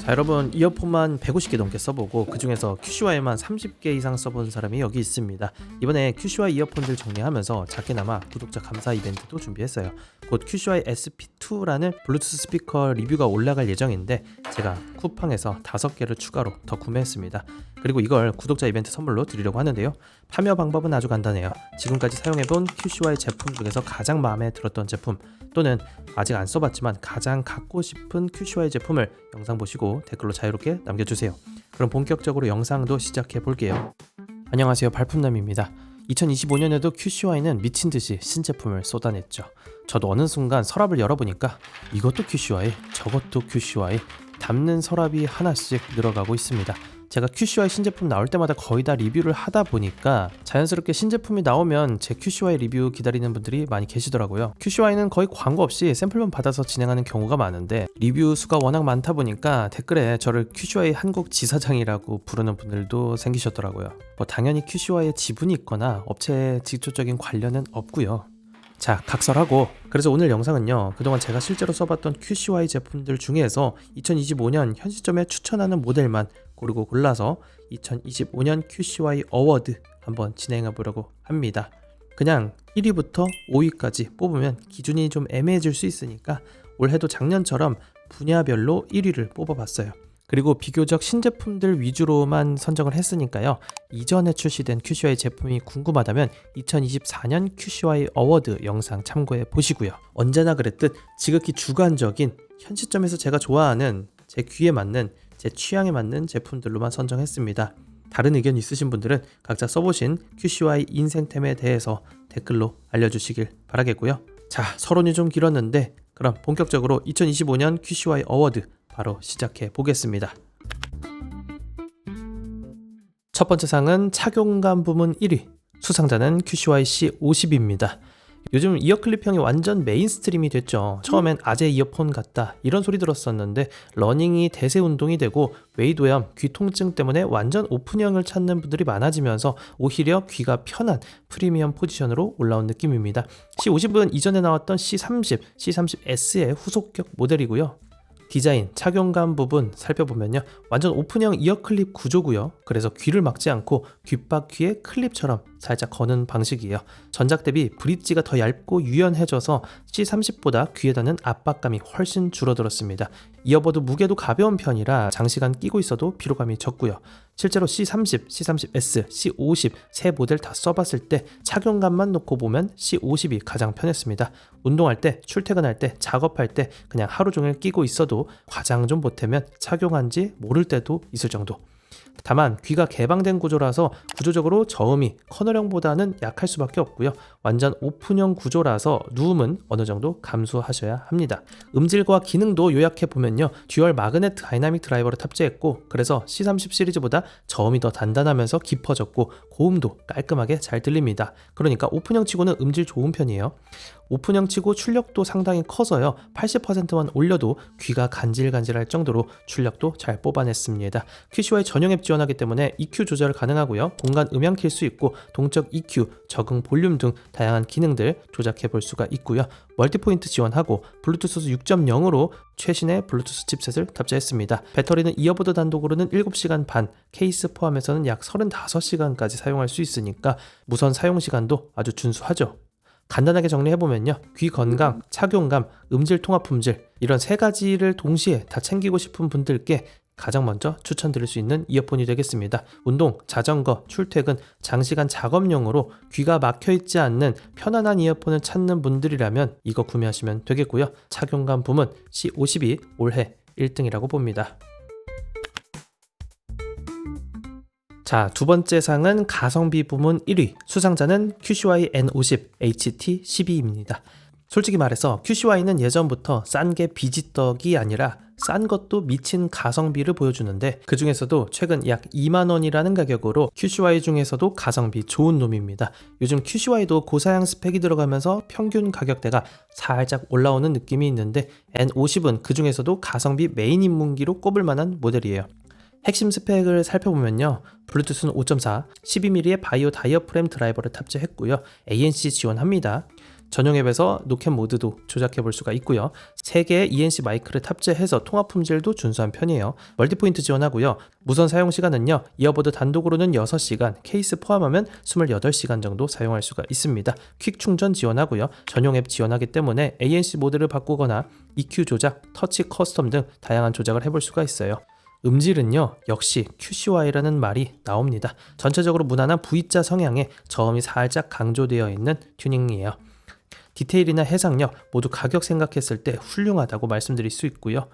자, 여러분 이어폰만 150개 넘게 써보고 그 중에서 QCY만 30개 이상 써본 사람이 여기 있습니다. 이번에 QCY 이어폰들 정리하면서 작게나마 구독자 감사 이벤트도 준비했어요. 곧 QCY SP2라는 블루투스 스피커 리뷰가 올라갈 예정인데 제가 쿠팡에서 5개를 추가로 더 구매했습니다. 그리고 이걸 구독자 이벤트 선물로 드리려고 하는데요. 판매 방법은 아주 간단해요. 지금까지 사용해본 QCY 제품 중에서 가장 마음에 들었던 제품 또는 아직 안 써봤지만 가장 갖고 싶은 QCY 제품을 영상 보시고 댓글로 자유롭게 남겨주세요. 그럼 본격적으로 영상도 시작해 볼게요. 안녕하세요, 발품남입니다. 2025년에도 QCY는 미친듯이 신제품을 쏟아냈죠. 저도 어느 순간 서랍을 열어보니까 이것도 QCY, 저것도 QCY, 담는 서랍이 하나씩 늘어가고 있습니다. 제가 QCY 신제품 나올 때마다 거의 다 리뷰를 하다 보니까 자연스럽게 신제품이 나오면 제 QCY 리뷰 기다리는 분들이 많이 계시더라고요. QCY는 거의 광고 없이 샘플만 받아서 진행하는 경우가 많은데 리뷰 수가 워낙 많다 보니까 댓글에 저를 QCY 한국 지사장이라고 부르는 분들도 생기셨더라고요. 당연히 QCY에 지분이 있거나 업체에 직접적인 관련은 없고요. 자, 각설하고 그래서 오늘 영상은요, 그동안 제가 실제로 써봤던 QCY 제품들 중에서 2025년 현 시점에 추천하는 모델만 고르고 골라서 2025년 QCY 어워드 한번 진행해 보려고 합니다. 그냥 1위부터 5위까지 뽑으면 기준이 좀 애매해질 수 있으니까 올해도 작년처럼 분야별로 1위를 뽑아봤어요. 그리고 비교적 신제품들 위주로만 선정을 했으니까요. 이전에 출시된 QCY 제품이 궁금하다면 2024년 QCY 어워드 영상 참고해 보시고요. 언제나 그랬듯 지극히 주관적인 현 시점에서 제가 좋아하는 제 귀에 맞는 제 취향에 맞는 제품들로만 선정했습니다. 다른 의견 있으신 분들은 각자 써보신 QCY 인생템에 대해서 댓글로 알려주시길 바라겠고요. 자, 서론이 좀 길었는데 그럼 본격적으로 2025년 QCY 어워드 바로 시작해 보겠습니다. 첫 번째 상은 착용감 부문 1위, 수상자는 QCY C50입니다. 요즘 이어클립형이 완전 메인스트림이 됐죠. 처음엔 아재 이어폰 같다 이런 소리 들었었는데 러닝이 대세 운동이 되고 웨이도염, 귀 통증 때문에 완전 오픈형을 찾는 분들이 많아지면서 오히려 귀가 편한 프리미엄 포지션으로 올라온 느낌입니다. C50은 이전에 나왔던 C30, C30S의 후속격 모델이고요. 디자인, 착용감 부분 살펴보면요, 완전 오픈형 이어클립 구조고요. 그래서 귀를 막지 않고 귓바퀴에 클립처럼 살짝 거는 방식이에요. 전작 대비 브릿지가 더 얇고 유연해져서 C30보다 귀에 닿는 압박감이 훨씬 줄어들었습니다. 이어버드 무게도 가벼운 편이라 장시간 끼고 있어도 피로감이 적고요. 실제로 C30, C30S, C50 세 모델 다 써봤을 때 착용감만 놓고 보면 C50이 가장 편했습니다. 운동할 때, 출퇴근할 때, 작업할 때 그냥 하루 종일 끼고 있어도 화장 좀 보태면 착용한지 모를 때도 있을 정도. 다만 귀가 개방된 구조라서 구조적으로 저음이 커널형보다는 약할 수밖에 없고요. 완전 오픈형 구조라서 누움은 어느 정도 감수하셔야 합니다. 음질과 기능도 요약해보면요, 듀얼 마그넷 다이나믹 드라이버를 탑재했고 그래서 C30 시리즈보다 저음이 더 단단하면서 깊어졌고 고음도 깔끔하게 잘 들립니다. 그러니까 오픈형 치고는 음질 좋은 편이에요. 오픈형 치고 출력도 상당히 커서요, 80%만 올려도 귀가 간질간질할 정도로 출력도 잘 뽑아냈습니다. QCY 전용 앱 지원하기 때문에 EQ 조절 가능하고요, 공간 음향 킬 수 있고 동적 EQ, 적응 볼륨 등 다양한 기능들 조작해 볼 수가 있고요. 멀티포인트 지원하고 블루투스 6.0으로 최신의 블루투스 칩셋을 탑재했습니다. 배터리는 이어버드 단독으로는 7시간 반, 케이스 포함해서는 약 35시간까지 사용할 수 있으니까 무선 사용 시간도 아주 준수하죠. 간단하게 정리해보면요, 귀 건강, 착용감, 음질 통합 품질 이런 세 가지를 동시에 다 챙기고 싶은 분들께 가장 먼저 추천드릴 수 있는 이어폰이 되겠습니다. 운동, 자전거, 출퇴근, 장시간 작업용으로 귀가 막혀있지 않는 편안한 이어폰을 찾는 분들이라면 이거 구매하시면 되겠고요. 착용감 부문 C50이 올해 1등이라고 봅니다. 자, 두 번째 상은 가성비 부문 1위, 수상자는 QCY N50 HT12입니다. 솔직히 말해서 QCY는 예전부터 싼 게 비지떡이 아니라 싼 것도 미친 가성비를 보여주는데 그 중에서도 최근 약 2만원이라는 가격으로 QCY 중에서도 가성비 좋은 놈입니다. 요즘 QCY도 고사양 스펙이 들어가면서 평균 가격대가 살짝 올라오는 느낌이 있는데 N50은 그 중에서도 가성비 메인 입문기로 꼽을 만한 모델이에요. 핵심 스펙을 살펴보면요, 블루투스는 5.4, 12mm의 바이오 다이어프램 드라이버를 탑재했고요, ANC 지원합니다. 전용 앱에서 노캔 모드도 조작해 볼 수가 있고요. 3개의 ENC 마이크를 탑재해서 통화 품질도 준수한 편이에요. 멀티포인트 지원하고요. 무선 사용 시간은요. 이어버드 단독으로는 6시간, 케이스 포함하면 28시간 정도 사용할 수가 있습니다. 퀵 충전 지원하고요. 전용 앱 지원하기 때문에 ANC 모드를 바꾸거나 EQ 조작, 터치 커스텀 등 다양한 조작을 해볼 수가 있어요. 음질은요, 역시 QCY라는 말이 나옵니다. 전체적으로 무난한 V자 성향에 저음이 살짝 강조되어 있는 튜닝이에요. 디테일이나 해상력 모두 가격 생각했을 때 훌륭하다고 말씀드릴 수 있고요.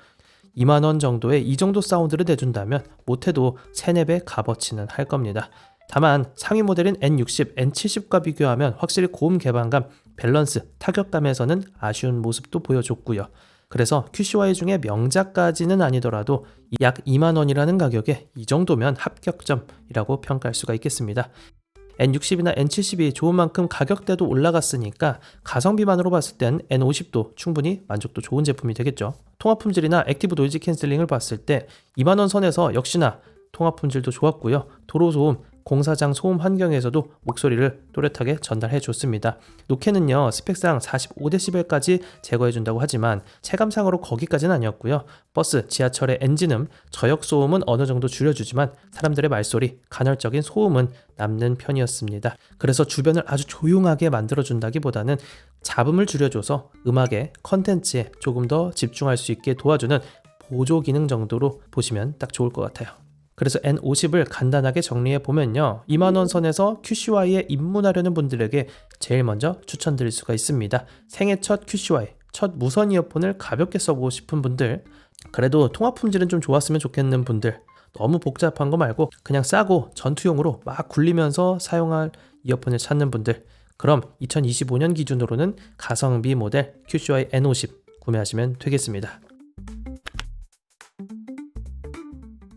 2만원 정도의 이 정도 사운드를 내준다면 못해도 3-4배 값어치는 할 겁니다. 다만 상위 모델인 N60, N70과 비교하면 확실히 고음 개방감, 밸런스, 타격감에서는 아쉬운 모습도 보여줬고요. 그래서 QCY 중에 명작까지는 아니더라도 약 2만원이라는 가격에 이 정도면 합격점이라고 평가할 수가 있겠습니다. N60이나 N70이 좋은 만큼 가격대도 올라갔으니까 가성비만으로 봤을 땐 N50도 충분히 만족도 좋은 제품이 되겠죠. 통화 품질이나 액티브 노이즈 캔슬링을 봤을 때 2만원 선에서 역시나 통화 품질도 좋았고요. 도로 소음, 공사장 소음 환경에서도 목소리를 또렷하게 전달해 줬습니다. 노캔은요, 스펙상 45dB까지 제거해 준다고 하지만 체감상으로 거기까지는 아니었고요. 버스, 지하철의 엔진음, 저역 소음은 어느 정도 줄여주지만 사람들의 말소리, 간헐적인 소음은 남는 편이었습니다. 그래서 주변을 아주 조용하게 만들어준다기보다는 잡음을 줄여줘서 음악에, 컨텐츠에 조금 더 집중할 수 있게 도와주는 보조 기능 정도로 보시면 딱 좋을 것 같아요. 그래서 N50을 간단하게 정리해 보면요, 2만원 선에서 QCY에 입문하려는 분들에게 제일 먼저 추천드릴 수가 있습니다. 생애 첫 QCY, 첫 무선 이어폰을 가볍게 써보고 싶은 분들, 그래도 통화 품질은 좀 좋았으면 좋겠는 분들, 너무 복잡한 거 말고 그냥 싸고 전투용으로 막 굴리면서 사용할 이어폰을 찾는 분들, 그럼 2025년 기준으로는 가성비 모델 QCY N50 구매하시면 되겠습니다.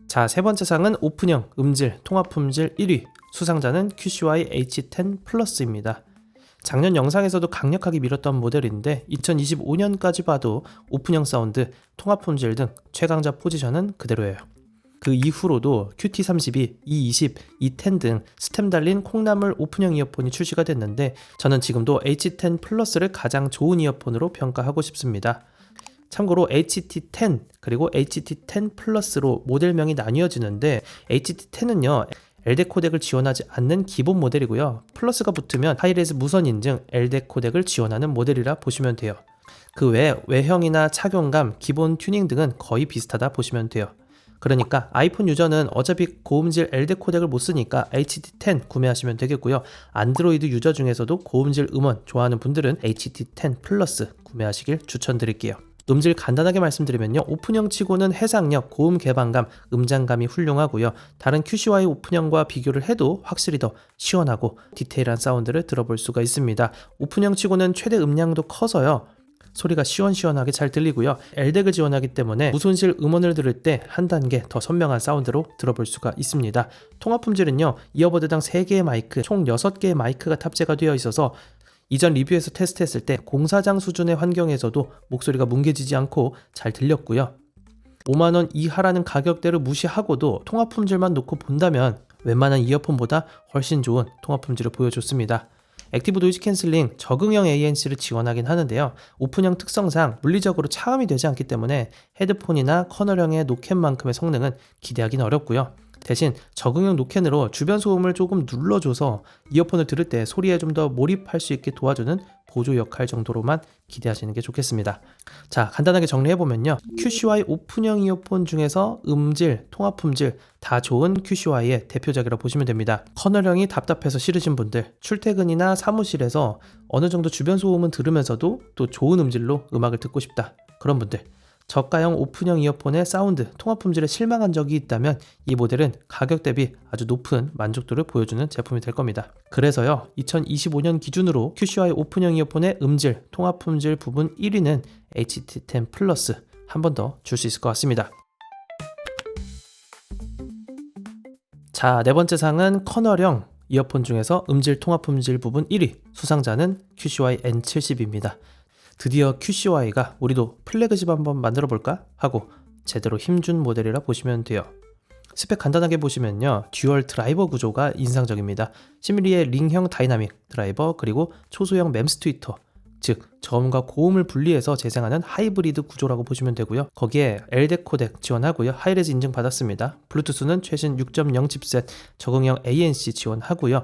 자, 세 번째 상은 오픈형 음질 통화 품질 1위, 수상자는 QCY H10 플러스입니다. 작년 영상에서도 강력하게 밀었던 모델인데 2025년까지 봐도 오픈형 사운드, 통화 품질 등 최강자 포지션은 그대로예요. 그 이후로도 QT32, E20, E10 등 스템 달린 콩나물 오픈형 이어폰이 출시가 됐는데 저는 지금도 H10 플러스를 가장 좋은 이어폰으로 평가하고 싶습니다. 참고로 HT10 그리고 HT10 플러스로 모델명이 나뉘어지는데 HT10은요 LDAC 코덱을 지원하지 않는 기본 모델이고요. 플러스가 붙으면 하이레즈 무선 인증 LDAC 코덱을 지원하는 모델이라 보시면 돼요. 그 외 외형이나 착용감, 기본 튜닝 등은 거의 비슷하다 보시면 돼요. 그러니까 아이폰 유저는 어차피 고음질 LDAC 코덱을 못 쓰니까 HT10 구매하시면 되겠고요. 안드로이드 유저 중에서도 고음질 음원 좋아하는 분들은 HT10 플러스 구매하시길 추천드릴게요. 음질 간단하게 말씀드리면요, 오픈형 치고는 해상력, 고음 개방감, 음장감이 훌륭하고요. 다른 QCY 오픈형과 비교를 해도 확실히 더 시원하고 디테일한 사운드를 들어볼 수가 있습니다. 오픈형 치고는 최대 음량도 커서요, 소리가 시원시원하게 잘 들리고요. LDAC을 지원하기 때문에 무손실 음원을 들을 때 한 단계 더 선명한 사운드로 들어볼 수가 있습니다. 통화 품질은요, 이어버드당 3개의 마이크, 총 6개의 마이크가 탑재가 되어 있어서 이전 리뷰에서 테스트했을 때 공사장 수준의 환경에서도 목소리가 뭉개지지 않고 잘 들렸고요. 5만원 이하라는 가격대를 무시하고도 통화 품질만 놓고 본다면 웬만한 이어폰보다 훨씬 좋은 통화 품질을 보여줬습니다. 액티브 노이즈 캔슬링 적응형 ANC를 지원하긴 하는데요. 오픈형 특성상 물리적으로 차음이 되지 않기 때문에 헤드폰이나 커널형의 노캔만큼의 성능은 기대하기는 어렵고요. 대신 적응형 노캔으로 주변 소음을 조금 눌러줘서 이어폰을 들을 때 소리에 좀 더 몰입할 수 있게 도와주는 보조 역할 정도로만 기대하시는 게 좋겠습니다. 자, 간단하게 정리해보면요, QCY 오픈형 이어폰 중에서 음질, 통화 품질 다 좋은 QCY의 대표작이라고 보시면 됩니다. 커널형이 답답해서 싫으신 분들, 출퇴근이나 사무실에서 어느 정도 주변 소음은 들으면서도 또 좋은 음질로 음악을 듣고 싶다, 그런 분들, 저가형 오픈형 이어폰의 사운드, 통화 품질에 실망한 적이 있다면 이 모델은 가격 대비 아주 높은 만족도를 보여주는 제품이 될 겁니다. 그래서요, 2025년 기준으로 QCY 오픈형 이어폰의 음질, 통화 품질 부분 1위는 HT10 플러스 한 번 더 줄 수 있을 것 같습니다. 자, 네 번째 상은 커널형 이어폰 중에서 음질, 통화 품질 부분 1위, 수상자는 QCY N70입니다. 드디어 QCY가 우리도 플래그십 한번 만들어 볼까 하고 제대로 힘준 모델이라 보시면 돼요. 스펙 간단하게 보시면요, 듀얼 드라이버 구조가 인상적입니다. 10mm의 링형 다이나믹 드라이버, 그리고 초소형 멤스 트위터, 즉 저음과 고음을 분리해서 재생하는 하이브리드 구조라고 보시면 되고요. 거기에 LDAC 코덱 지원하고요. 하이레즈 인증받았습니다. 블루투스는 최신 6.0 칩셋, 적응형 ANC 지원하고요.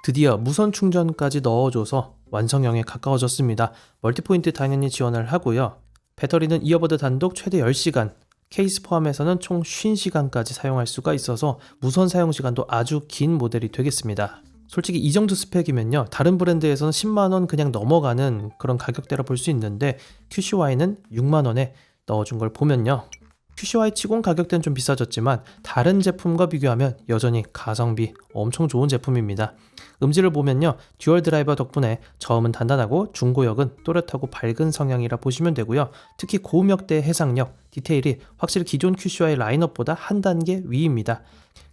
드디어 무선 충전까지 넣어줘서 완성형에 가까워졌습니다. 멀티포인트 당연히 지원을 하고요. 배터리는 이어버드 단독 최대 10시간, 케이스 포함해서는 총 50시간까지 사용할 수가 있어서 무선 사용 시간도 아주 긴 모델이 되겠습니다. 솔직히 이 정도 스펙이면요, 다른 브랜드에서는 10만원 그냥 넘어가는 그런 가격대라 볼 수 있는데 QCY는 6만원에 넣어준 걸 보면요, QCY 치곤 가격대는 좀 비싸졌지만 다른 제품과 비교하면 여전히 가성비 엄청 좋은 제품입니다. 음질을 보면요, 듀얼 드라이버 덕분에 저음은 단단하고 중고역은 또렷하고 밝은 성향이라 보시면 되고요. 특히 고음역대의 해상력, 디테일이 확실히 기존 QCY 라인업보다 한 단계 위입니다.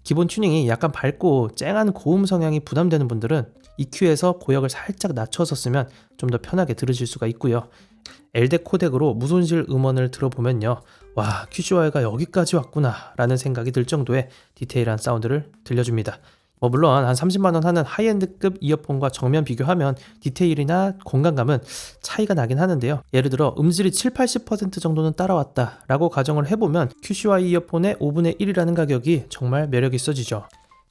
기본 튜닝이 약간 밝고 쨍한 고음 성향이 부담되는 분들은 EQ에서 고역을 살짝 낮춰서 쓰면 좀 더 편하게 들으실 수가 있고요. LDAC 코덱으로 무손실 음원을 들어보면요, 와, QCY가 여기까지 왔구나 라는 생각이 들 정도의 디테일한 사운드를 들려줍니다. 물론 한 30만원 하는 하이엔드급 이어폰과 정면 비교하면 디테일이나 공간감은 차이가 나긴 하는데요. 예를 들어 음질이 7-80% 정도는 따라왔다 라고 가정을 해보면 QCY 이어폰의 5분의 1이라는 가격이 정말 매력 있어지죠.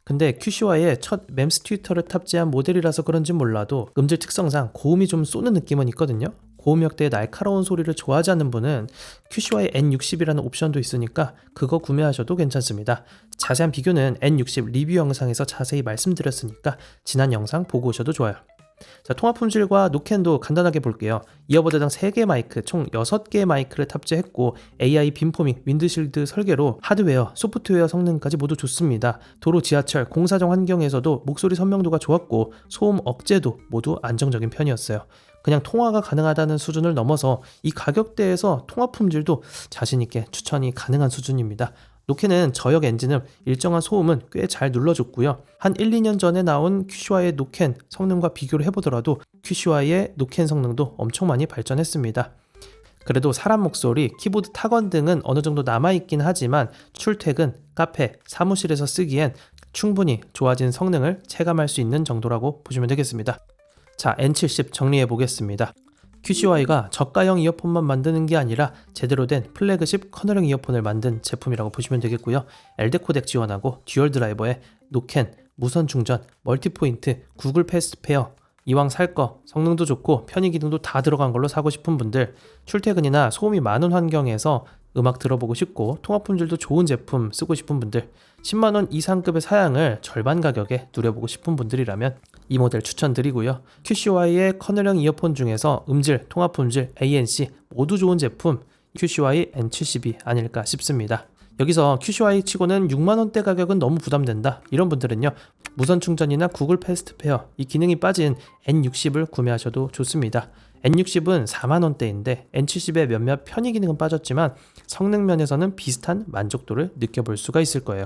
근데 QCY의 첫 MEMS 트위터를 탑재한 모델이라서 그런지 몰라도 음질 특성상 고음이 좀 쏘는 느낌은 있거든요. 고음역대의 날카로운 소리를 좋아하지 않는 분은 QCY N60이라는 옵션도 있으니까 그거 구매하셔도 괜찮습니다. 자세한 비교는 N60 리뷰 영상에서 자세히 말씀드렸으니까 지난 영상 보고 오셔도 좋아요. 자, 통화 품질과 노캔도 간단하게 볼게요. 이어버드당 3개 마이크, 총 6개의 마이크를 탑재했고 AI 빔포밍, 윈드실드 설계로 하드웨어, 소프트웨어 성능까지 모두 좋습니다. 도로, 지하철, 공사장 환경에서도 목소리 선명도가 좋았고 소음 억제도 모두 안정적인 편이었어요. 그냥 통화가 가능하다는 수준을 넘어서 이 가격대에서 통화 품질도 자신있게 추천이 가능한 수준입니다. 노캔은 저역 엔진음, 일정한 소음은 꽤 잘 눌러줬고요. 한 1-2년 전에 나온 QCY의 노캔 성능과 비교를 해보더라도 QCY의 노캔 성능도 엄청 많이 발전했습니다. 그래도 사람 목소리, 키보드 타건 등은 어느 정도 남아있긴 하지만 출퇴근, 카페, 사무실에서 쓰기엔 충분히 좋아진 성능을 체감할 수 있는 정도라고 보시면 되겠습니다. 자, N70 정리해 보겠습니다. QCY가 저가형 이어폰만 만드는 게 아니라 제대로 된 플래그십 커널형 이어폰을 만든 제품이라고 보시면 되겠고요. LDAC 코덱 지원하고 듀얼 드라이버에 노캔, 무선 충전, 멀티포인트, 구글 패스트페어, 이왕 살 거 성능도 좋고 편의 기능도 다 들어간 걸로 사고 싶은 분들, 출퇴근이나 소음이 많은 환경에서 음악 들어보고 싶고 통화 품질도 좋은 제품 쓰고 싶은 분들, 10만원 이상급의 사양을 절반 가격에 누려보고 싶은 분들이라면 이 모델 추천드리고요. QCY의 커널형 이어폰 중에서 음질, 통화 품질, ANC 모두 좋은 제품 QCY N70이 아닐까 싶습니다. 여기서 QCY 치고는 6만원대 가격은 너무 부담된다 이런 분들은요, 무선 충전이나 구글 패스트페어 이 기능이 빠진 N60을 구매하셔도 좋습니다. N60은 4만원대인데 N70의 몇몇 편의 기능은 빠졌지만 성능 면에서는 비슷한 만족도를 느껴볼 수가 있을 거예요.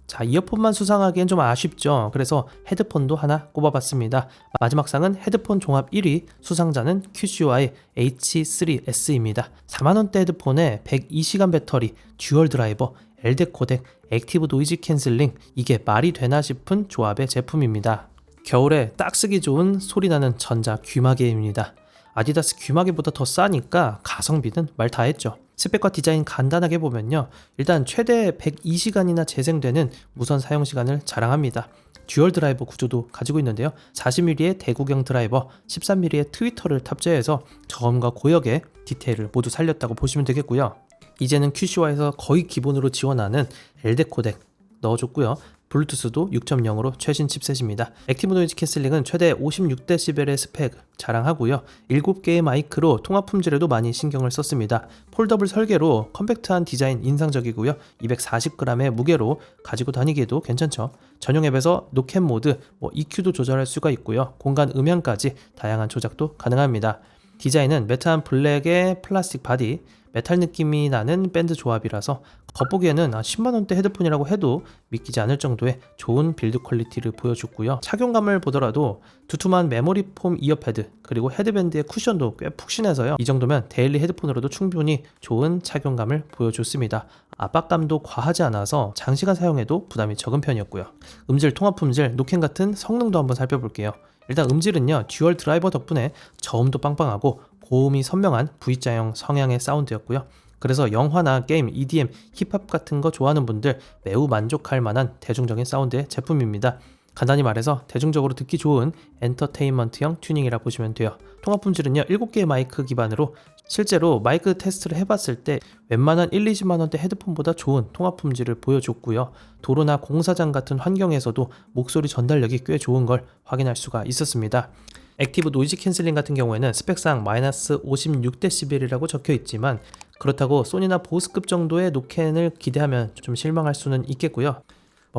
자, 이어폰만 수상하기엔 좀 아쉽죠. 그래서 헤드폰도 하나 꼽아봤습니다. 마지막 상은 헤드폰 종합 1위, 수상자는 QCY H3S입니다. 4만원대 헤드폰에 102시간 배터리, 듀얼 드라이버, LDAC 코덱, 액티브 노이즈 캔슬링, 이게 말이 되나 싶은 조합의 제품입니다. 겨울에 딱 쓰기 좋은 소리나는 전자 귀마개입니다. 아디다스 귀마개보다 더 싸니까 가성비는 말 다 했죠. 스펙과 디자인 간단하게 보면요, 일단 최대 102시간이나 재생되는 무선 사용시간을 자랑합니다. 듀얼 드라이버 구조도 가지고 있는데요, 40mm의 대구경 드라이버, 13mm의 트위터를 탑재해서 저음과 고역의 디테일을 모두 살렸다고 보시면 되겠고요. 이제는 QCY에서 거의 기본으로 지원하는 LDAC 코덱 넣어줬고요. 블루투스도 6.0으로 최신 칩셋입니다. 액티브 노이즈 캔슬링은 최대 56dB의 스펙 자랑하고요. 7개의 마이크로 통화 품질에도 많이 신경을 썼습니다. 폴더블 설계로 컴팩트한 디자인 인상적이고요. 240g의 무게로 가지고 다니기에도 괜찮죠. 전용 앱에서 노캔 모드, EQ도 조절할 수가 있고요. 공간 음향까지 다양한 조작도 가능합니다. 디자인은 매트한 블랙의 플라스틱 바디, 메탈 느낌이 나는 밴드 조합이라서 겉보기에는 10만원대 헤드폰이라고 해도 믿기지 않을 정도의 좋은 빌드 퀄리티를 보여줬고요. 착용감을 보더라도 두툼한 메모리 폼 이어패드 그리고 헤드밴드의 쿠션도 꽤 푹신해서요. 이 정도면 데일리 헤드폰으로도 충분히 좋은 착용감을 보여줬습니다. 압박감도 과하지 않아서 장시간 사용해도 부담이 적은 편이었고요. 음질, 통합 품질, 노캔 같은 성능도 한번 살펴볼게요. 일단 음질은요, 듀얼 드라이버 덕분에 저음도 빵빵하고 고음이 선명한 V자형 성향의 사운드였고요. 그래서 영화나 게임, EDM, 힙합 같은 거 좋아하는 분들 매우 만족할 만한 대중적인 사운드의 제품입니다. 간단히 말해서 대중적으로 듣기 좋은 엔터테인먼트형 튜닝이라 보시면 돼요. 통합 품질은요, 7개의 마이크 기반으로 실제로 마이크 테스트를 해봤을 때 웬만한 1-20만원대 헤드폰보다 좋은 통합 품질을 보여줬고요. 도로나 공사장 같은 환경에서도 목소리 전달력이 꽤 좋은 걸 확인할 수가 있었습니다. 액티브 노이즈 캔슬링 같은 경우에는 스펙상 마이너스 56dB이라고 적혀 있지만 그렇다고 소니나 보스급 정도의 노캔을 기대하면 좀 실망할 수는 있겠고요.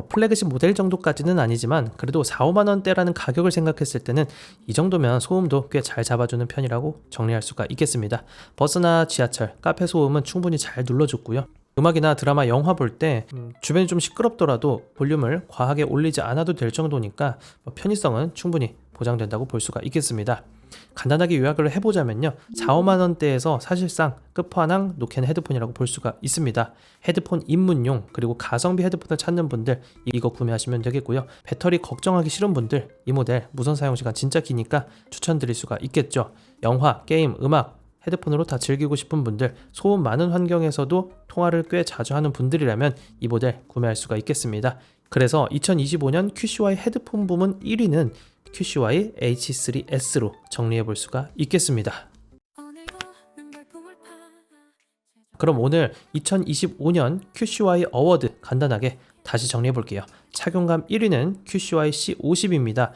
플래그십 모델 정도까지는 아니지만 그래도 4-5만원대라는 가격을 생각했을 때는 이 정도면 소음도 꽤 잘 잡아주는 편이라고 정리할 수가 있겠습니다. 버스나 지하철, 카페 소음은 충분히 잘 눌러줬고요. 음악이나 드라마, 영화 볼 때 주변이 좀 시끄럽더라도 볼륨을 과하게 올리지 않아도 될 정도니까 편의성은 충분히 보장된다고 볼 수가 있겠습니다. 간단하게 요약을 해보자면요, 4-5만원대에서 사실상 끝판왕 노캔 헤드폰이라고 볼 수가 있습니다. 헤드폰 입문용 그리고 가성비 헤드폰을 찾는 분들 이거 구매하시면 되겠고요. 배터리 걱정하기 싫은 분들 이 모델 무선 사용시간 진짜 기니까 추천드릴 수가 있겠죠. 영화, 게임, 음악 헤드폰으로 다 즐기고 싶은 분들, 소음 많은 환경에서도 통화를 꽤 자주 하는 분들이라면 이 모델 구매할 수가 있겠습니다. 그래서 2025년 QCY 헤드폰 부문 1위는 QCY H3S로 정리해 볼 수가 있겠습니다. 그럼 오늘 2025년 QCY 어워드 간단하게 다시 정리해 볼게요. 착용감 1위는 QCY C50입니다.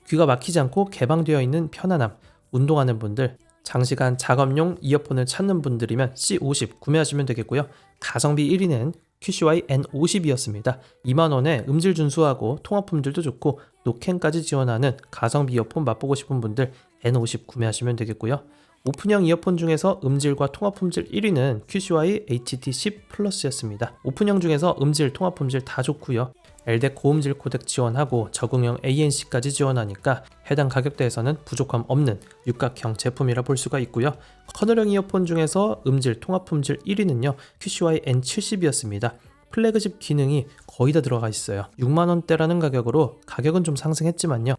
귀가 막히지 않고 개방되어 있는 편안함, 운동하는 분들, 장시간 작업용 이어폰을 찾는 분들이면 C50 구매하시면 되겠고요. 가성비 1위는 QCY N50이었습니다. 2만원에 음질 준수하고 통합 품질도 좋고 노캔까지 지원하는 가성비 이어폰 맛보고 싶은 분들 N50 구매하시면 되겠고요. 오픈형 이어폰 중에서 음질과 통합 품질 1위는 QCY HT10 플러스였습니다. 오픈형 중에서 음질, 통합 품질 다 좋고요. LDAC 고음질 코덱 지원하고 적응형 ANC까지 지원하니까 해당 가격대에서는 부족함 없는 육각형 제품이라 볼 수가 있고요. 커널형 이어폰 중에서 음질, 통합 품질 1위는요 QCY N70이었습니다. 플래그십 기능이 거의 다 들어가 있어요. 6만원대라는 가격으로 가격은 좀 상승했지만요,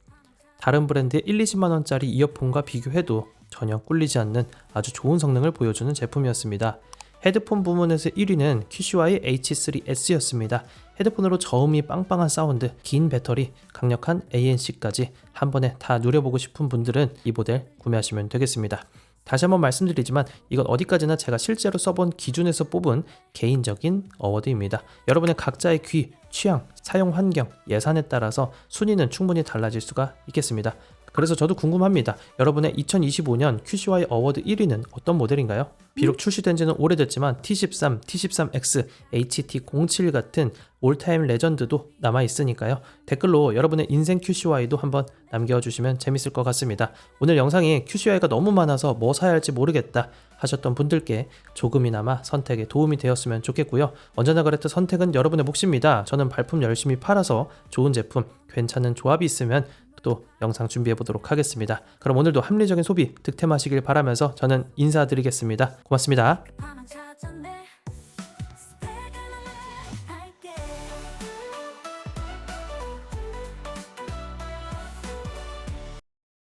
다른 브랜드의 1-20만원짜리 이어폰과 비교해도 전혀 꿀리지 않는 아주 좋은 성능을 보여주는 제품이었습니다. 헤드폰 부문에서 1위는 QCY H3S였습니다. 헤드폰으로 저음이 빵빵한 사운드, 긴 배터리, 강력한 ANC까지 한 번에 다 누려보고 싶은 분들은 이 모델 구매하시면 되겠습니다. 다시 한번 말씀드리지만 이건 어디까지나 제가 실제로 써본 기준에서 뽑은 개인적인 어워드입니다. 여러분의 각자의 귀, 취향, 사용 환경, 예산에 따라서 순위는 충분히 달라질 수가 있겠습니다. 그래서 저도 궁금합니다. 여러분의 2025년 QCY 어워드 1위는 어떤 모델인가요? 비록 출시된 지는 오래됐지만 T13, T13X, HT07 같은 올타임 레전드도 남아있으니까요. 댓글로 여러분의 인생 QCY도 한번 남겨주시면 재밌을 것 같습니다. 오늘 영상이 QCY가 너무 많아서 뭐 사야 할지 모르겠다 하셨던 분들께 조금이나마 선택에 도움이 되었으면 좋겠고요. 언제나 그랬듯 선택은 여러분의 몫입니다. 저는 발품 열심히 팔아서 좋은 제품, 괜찮은 조합이 있으면 또 영상 준비해 보도록 하겠습니다. 그럼 오늘도 합리적인 소비 득템하시길 바라면서 저는 인사드리겠습니다. 고맙습니다.